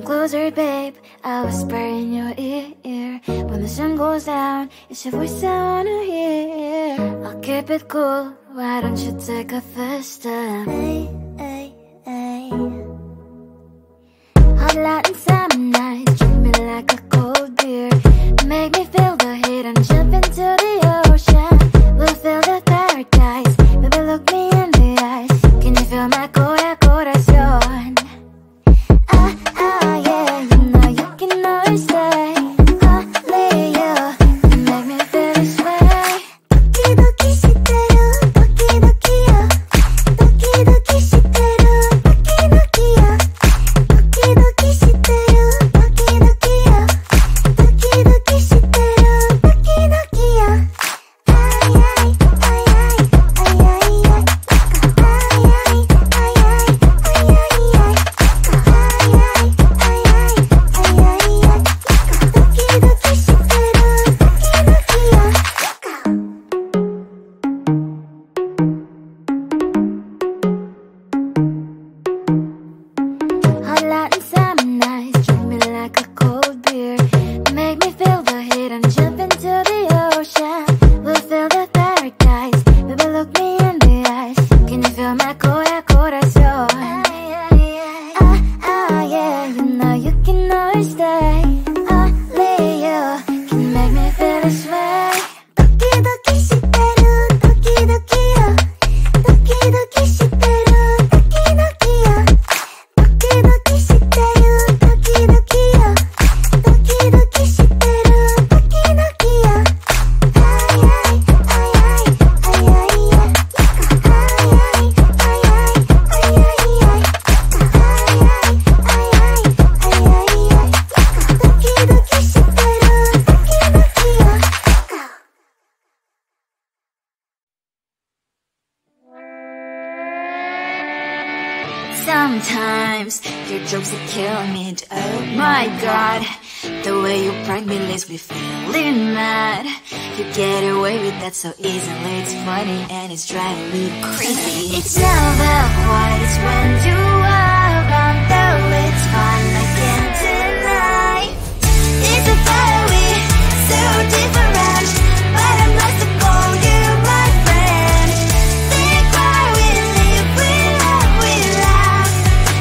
Come closer, babe, I'll whisper in your ear. When the sun goes down, it's your voice I wanna hear. I'll keep it cool, why don't you take a first step? Hey, hey, hey. Hot Latin summer nights, treat me like a cold beer. Make me feel the heat and jump into the ocean. We'll feel the paradise, baby look me in the eyes. Can you feel my corazón? Yeah, you know you can always stay. Only you can make me feel this way. Doki doki shiteru, doki doki yo. Doki doki shiteru, doki doki yo. Doki doki shiteru, doki doki yo. Doki doki shiteru, doki doki yo. Ay ay ay ay ay ay ay. Ay ay ay ay ay ay ay. Hot Latin summer nights, treat me like a cold beer. Make me feel the heat and jump into the ocean. We'll feel the paradise, baby look me in the eyes. Can you feel my corazón? Yeah, you know you can always stay. Only you can make me feel this way. Doki doki shiteru, doki doki yo. Doki doki shiteru, doki doki yo. Doki doki shiteru, doki doki yo. Doki doki shiteru, doki doki yo. Ay ay ay ay ay ay ay. Ay ay ay ay ay ay ay. Sometimes your jokes are killing me. Oh my god, the way you prank me leaves me feeling mad. You get away with that so easily. It's funny and it's driving me crazy. It's never quite as when you are around, though it's fun, I can't deny. It's a fiery, so different, but I must have called you my friend. Think why we live, we laugh,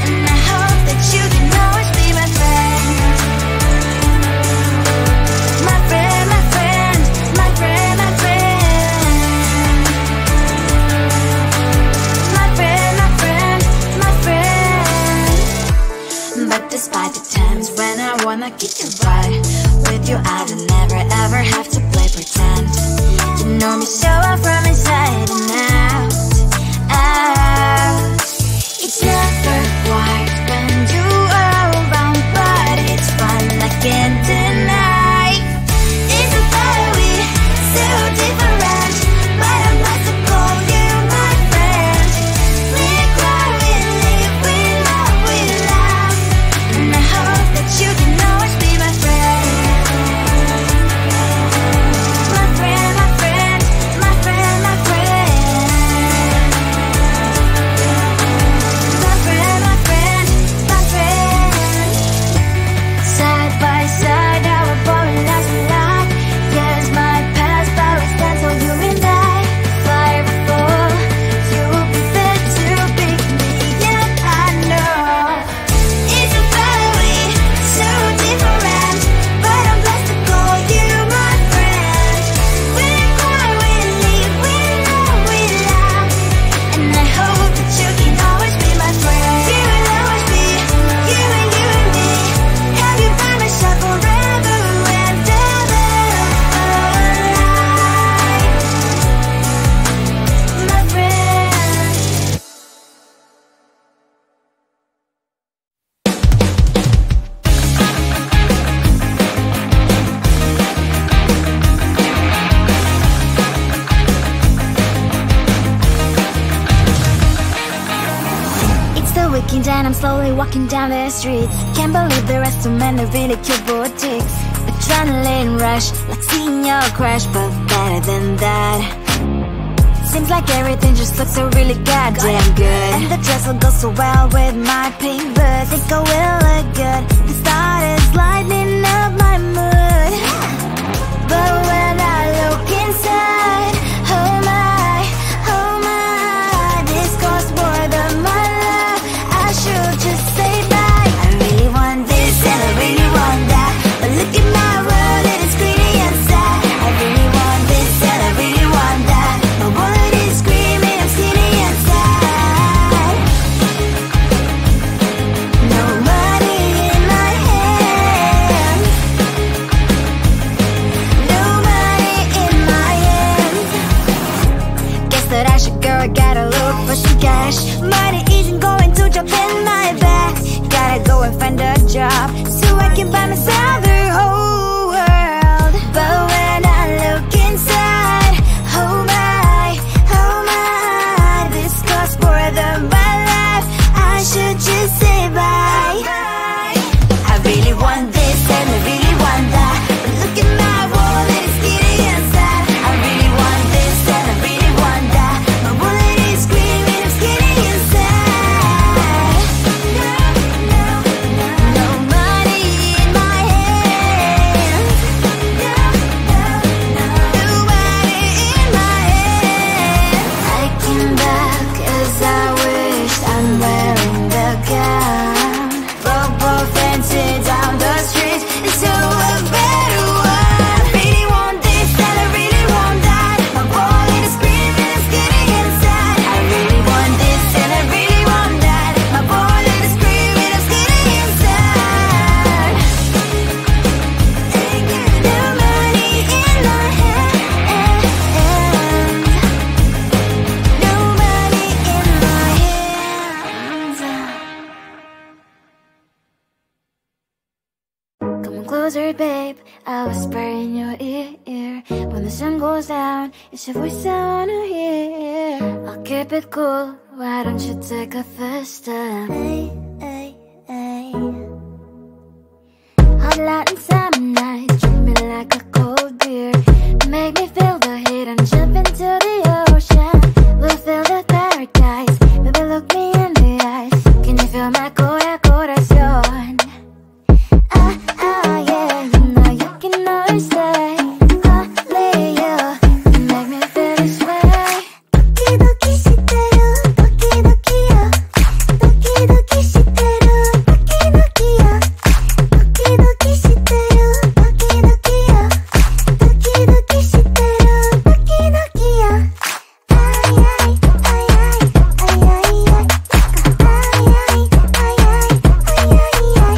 and I hope that you can always be my friend. My friend, my friend, my friend, my friend. My friend, my friend, my friend. But despite the times when I wanna kick your butt, with you I don't never ever have to play pretend. You know me so well from inside and out, out. It's never quite when you are around, but it's fun, I can't deny. It's a fiery, so different, but I must have called you my friend. We cry, we live, we love, and I hope that you can always be my friend. My friend, my friend, my friend, my friend. My friend, my friend, my friend. Side by side, our body lasts a lot. Yes, my past, but we stand so you and I. Fire before you will be there to pick me up, I know. It's a fiery, so different, but I'm blessed to call you my friend. We cry, we live, we love, and I hope that you can always be my friend. You will always be, you and me. Have you by my side forever and ever. My friend. It's the weekend and I'm slowly walking down the streets. Can't believe there are so many really cute boutiques. Adrenaline rush, like seeing your crush, but better than that. Seems like everything just looks so really goddamn good, and the dress will go so well with my pink boots. Think I will look good. This job so I can buy myself the whole world. But when I look inside, oh my, this costs more than my life. I should just say bye. I really want this and I really want that, but look at my wallet, it's getting inside. I really want this and I really want that, my wallet is screaming, it's getting inside. No money in my hands, nobody in my hands. I came back as I wished, I'm wearing the gown. Both fancy down the street, it's so a better one. I really want this and I really want that, my wallet is screaming, it's getting inside. I really want this and I really want that, my wallet is screaming, it's getting inside. No money in my hands, no money in my hands. Come on closer, babe, I'll whisper in your ear. When the sun goes down, it's your voice I wanna hear. I'll keep it cool, why don't you take a first step? Hey, hey, hey. Hot Latin summer night, treat me like a cold beer. Make me feel the heat and jump into the ocean. We'll feel the paradise, baby look me in the eyes. Can you feel my corazón? Yeah, you know you can always stay. Only you can make me feel this way. Doki doki shiteru, doki doki yo. Doki doki shiteru, doki doki yo. Doki doki shiteru, doki doki yo. Doki doki shiteru, doki doki yo. Ay ay ay ay ay ay ay. Ay ay ay ay ay ay ay.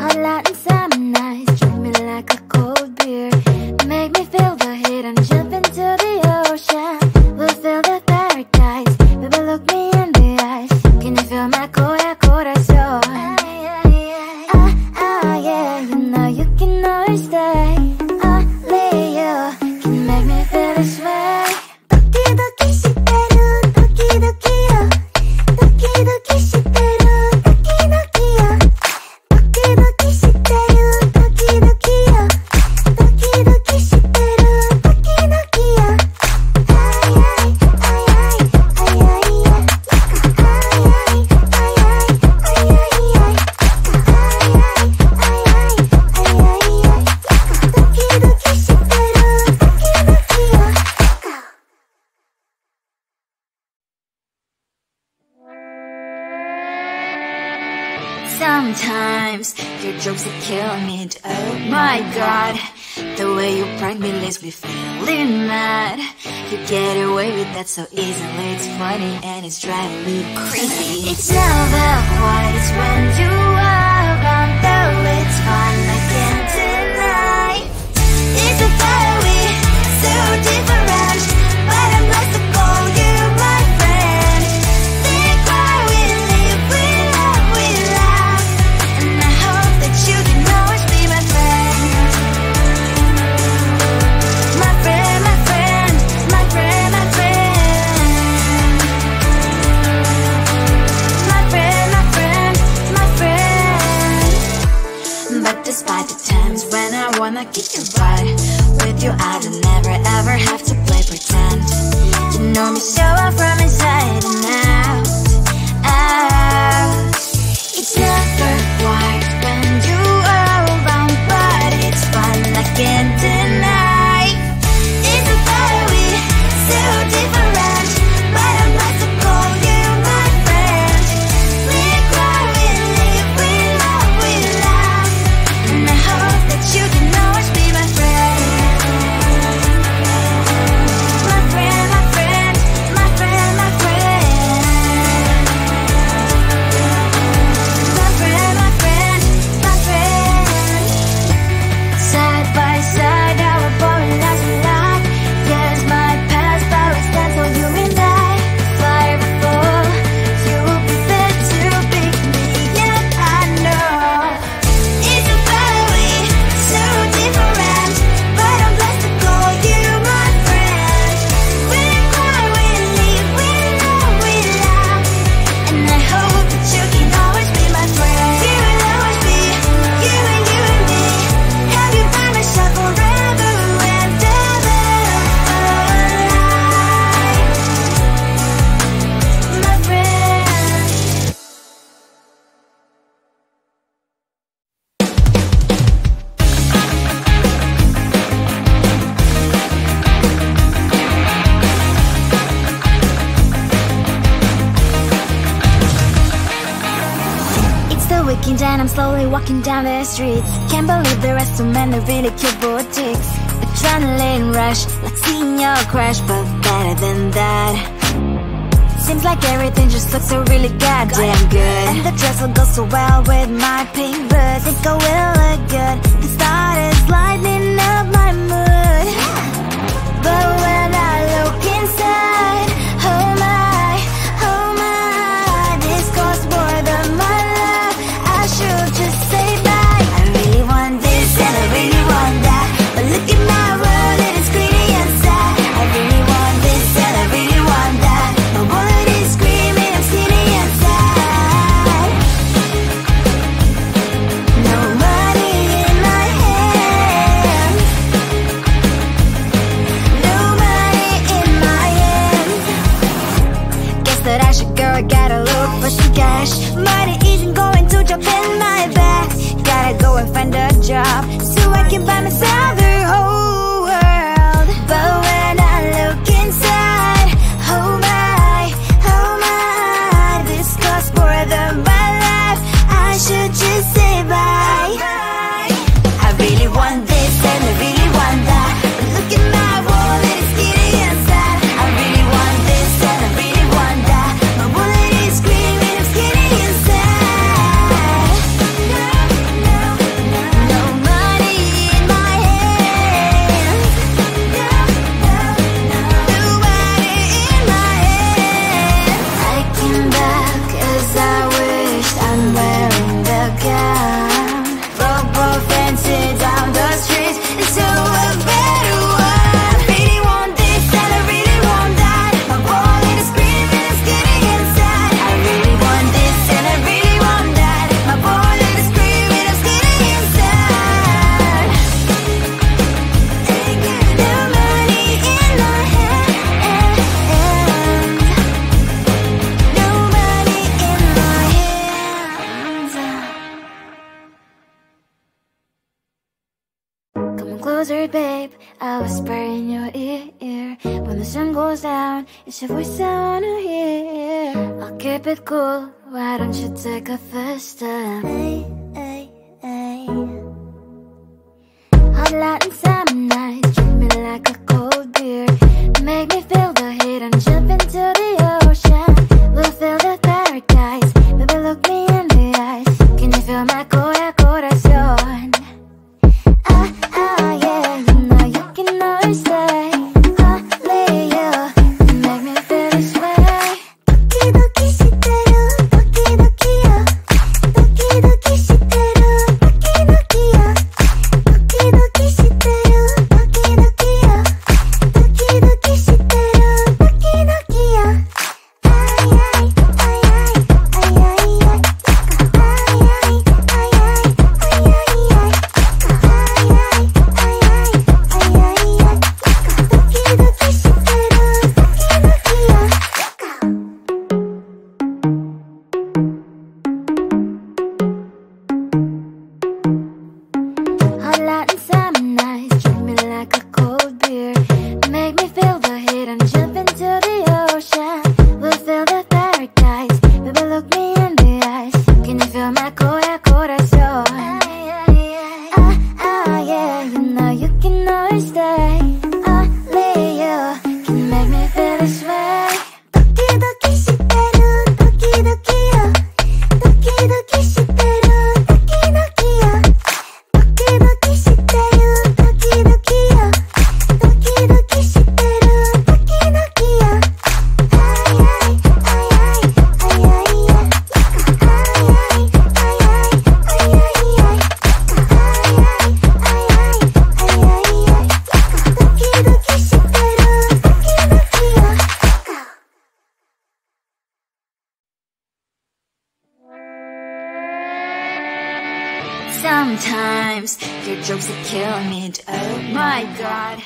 Hot Latin summer nights, treat me like a cold beer. Make me feel the heat and jump into the ocean. We'll feel the paradise, baby look me in the eyes. Can you feel my corazón? Yeah, you know you can always stay. Only you can make me feel this way. Doki doki shiteru, doki doki yo. Doki doki shiteru, doki doki yo. Doki doki shiteru, doki doki yo. Doki doki shiteru, doki doki yo. Ay ay ay ay ay ay ay. Ay ay ay ay ay ay ay. Sometimes your jokes that kill me. Oh my god, the way you prank me leaves me feeling mad. You get away with that so easily. It's funny and it's driving me crazy. It's never quiet, it's when you are around. Though it's fun, I can't deny. It's a very so different, but I'm lost to call you my friend. Think why we live, we love, we laugh, and I hope that you can always be my friend. My friend, my friend, my friend, my friend. My friend, my friend, my friend. But despite the times when I wanna kick your butt, with you I don't never ever have to play pretend. You know me so well from inside and out, out. It's never quiet when you are around, but it's fun, I can't deny. It's a very so different, but I'm not to call you my friend. We cry, we live, we love, we laugh, and I hope that you can always be my friend. My friend, my friend, my friend, my friend. My friend, my friend. I'm slowly walking down the streets. Can't believe there are so many really cute boutiques. Adrenaline rush, like seeing your crush, but better than that. Seems like everything just looks so really goddamn good. And the dress will go so well with my pink boots. Think I will look good. The start is lighting up my mood. But when I look inside, oh my, this costs more than my love. I should just say bye. I really want this and I really want that, but look at my world, it is greedy and sad. I really want this and I really want that. My wallet is screaming, I'm skinny and sad. No money in my hand. No money in my hand. Guess that I should go, I gotta look for some cash. Money isn't going to jump in my back. Gotta go and find a job so I can buy myself the whole world. But when I look inside, oh my, this costs more than my life. I should just say bye. I really want this and I really want that, but look at my wallet, it's skinny and sad. I really want this and I really want that. My wallet is screaming, I'm skinny and sad. No money in my hand. No money in my hand. I came back as I wished, I'm wearing the gown. Broke fancy down the streets, it's so a better one. I really want this and I really want that. My wallet is screaming, I'm skinny and sad. I really want this and I really want that. My wallet is screaming, I'm skinny and sad. No money in my hand. No money in my hands. Come closer, babe, I'll whisper in your ear. When the sun goes down, it's your voice I wanna hear. I'll keep it cool, why don't you take a first step? Hey. Hot Latin summer nights, treat me like a cold beer. Make me feel the heat and jump into the ocean. We'll feel the paradise, baby look me in the eyes. Can you feel my corazón? Yeah, you know you can always stay. Only you can make me feel this way. Doki shiteru, doki yo. Doki shiteru, doki yo. Doki shiteru, doki yo. Doki shiteru, doki yo. Hot Latin summer nights, treat me like a cold beer. Make me feel the heat and jump into the ocean. We'll feel the paradise, baby look me in the eyes. Can you feel my corazón? Yeah, you know you can always stay. Only you can make me feel this way. Doki shiteru, doki yo. Doki shiteru, doki yo. Doki shiteru, doki yo. Doki shiteru, doki yo. Sometimes your jokes are killing me. Oh my god.